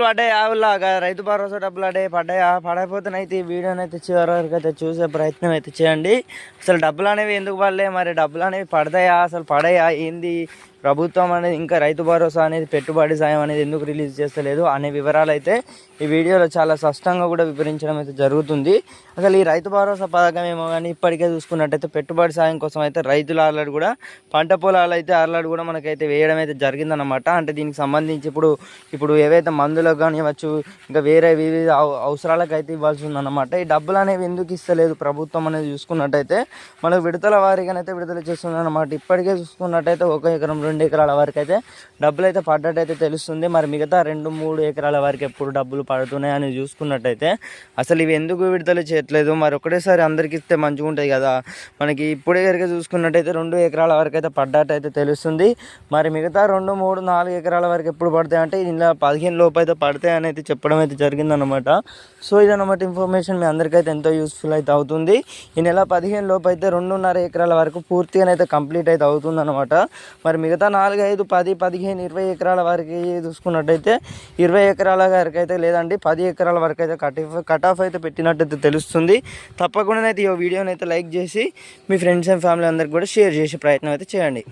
పడ్డాయా ఊళ్ళగా రైతు భరోసా డబ్బులు పడ్డాయా? పడకపోతేనైతే ఈ వీడియోని అయితే చివరి వరకు అయితే చూసే ప్రయత్నం అయితే చేయండి. అసలు డబ్బులు అనేవి ఎందుకు పడలే, మరి డబ్బులు అనేవి పడతాయా, అసలు పడయా, ఏంది ప్రభుత్వం అనేది ఇంకా రైతు భరోసా అనేది పెట్టుబడి సాయం అనేది ఎందుకు రిలీజ్ చేస్తలేదు అనే వివరాలు అయితే ఈ వీడియోలో చాలా స్పష్టంగా కూడా వివరించడం అయితే జరుగుతుంది. అసలు ఈ రైతు భరోసా పథకం ఏమో కానీ ఇప్పటికే చూసుకున్నట్టయితే పెట్టుబడి సాయం కోసం అయితే రైతుల ఆర్లాడు కూడా పంట పొలాలు అయితే ఆర్లాడు కూడా మనకైతే వేయడం అయితే జరిగిందన్నమాట. అంటే దీనికి సంబంధించి ఇప్పుడు ఏవైతే మందులకు కానీ ఇవ్వచ్చు, ఇంకా వేరే వివిధ అవసరాలకు అయితే ఇవ్వాల్సి ఉందన్నమాట. ఈ డబ్బులు అనేవి ఎందుకు ఇస్తలేదు ప్రభుత్వం అనేది చూసుకున్నట్టయితే మనకు విడతల వారీగానైతే విడుదల చేస్తుంది అన్నమాట. ఇప్పటికే చూసుకున్నట్టయితే 1 ఎకరం 2 ఎకరాల వరకు అయితే డబ్బులు అయితే పడ్డట్టయితే తెలుస్తుంది. మరి మిగతా 2-3 ఎకరాల వరకు ఎప్పుడు డబ్బులు పడుతున్నాయి అని చూసుకున్నట్టయితే అసలు ఇవి ఎందుకు విడుదల చేయట్లేదు, మరి ఒకటేసారి అందరికి ఇస్తే మంచిగా ఉంటుంది కదా. మనకి ఇప్పుడే కనుక చూసుకున్నట్టయితే 2 ఎకరాల వరకు అయితే పడ్డట్టయితే తెలుస్తుంది. మరి మిగతా 2, 3, 4 ఎకరాల వరకు ఎప్పుడు పడతాయి అంటే ఇలా 15 లోపు అయితే పడతాయి అని అయితే చెప్పడం అయితే జరిగిందనమాట. సో ఇదన్నమాట ఇన్ఫర్మేషన్ మీ అందరికైతే ఎంతో యూస్ఫుల్ అయితే అవుతుంది. ఈ నెల 15 లోపు అయితే 2.5 ఎకరాల వరకు పూర్తిగానైతే కంప్లీట్ అయితే అవుతుంది అనమాట. మరి మిగతా 4, 5, 10, 15, 20 ఎకరాల వరకు చూసుకున్నట్టయితే 20 ఎకరాల వరకు అయితే లేదండి 10 ఎకరాల వరకు అయితే కట్ ఆఫ్ అయితే పెట్టినట్టయితే తెలుస్తుంది. తప్పకుండా అయితే ఈ వీడియోని అయితే లైక్ చేసి మీ ఫ్రెండ్స్ అండ్ ఫ్యామిలీ అందరికి కూడా షేర్ చేసే ప్రయత్నం అయితే చేయండి.